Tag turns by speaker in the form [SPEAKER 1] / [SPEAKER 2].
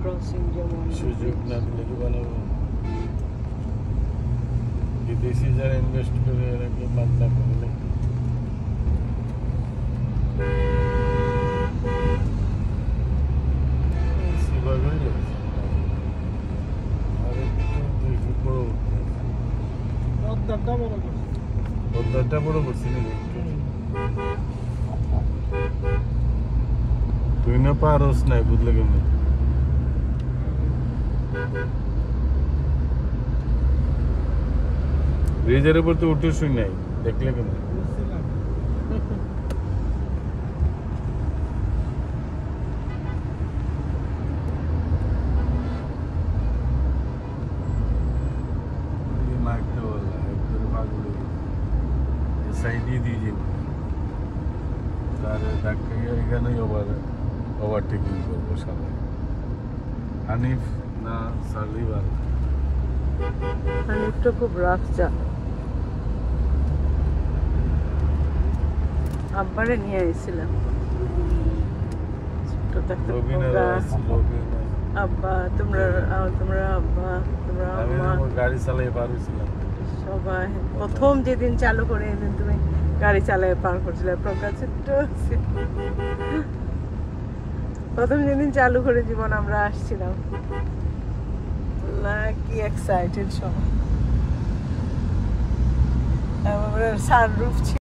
[SPEAKER 1] Crossing যেমন
[SPEAKER 2] সুযোগ না দিলে কি বানাবো? বিদেশি যারা ইনভেস্ট করে এরা কি বান্দা করে নাকি? পদ্মারটা বড় করছি নাকি? তুই না পারস নাই বুঝলে কেমন? ব্রিজের উপর তো উঠে শুই নাই, দেখলে কেমন? ওভারটেকিং করবো সবাই। হানিফ না সার্লিভার?
[SPEAKER 1] হানিফটা খুব রাফ চা। আব্বারে নিয়ে আইছিলাম আব্বা, তোমরা আব্বা, তোমরা আম্মা,
[SPEAKER 2] গাড়ি চালাই পার হয়েছিলাম
[SPEAKER 1] সবাই। প্রথম যেদিন চালু করে এদিন তুমি গাড়ি চালাই পার করছিলে, প্রজ্ঞা ছোট্ট ছিল। প্রথম যেদিন চালু করে জীবন আমরা আসছিলাম, কি এক্সাইটেড সব। সানরুফ ছিল।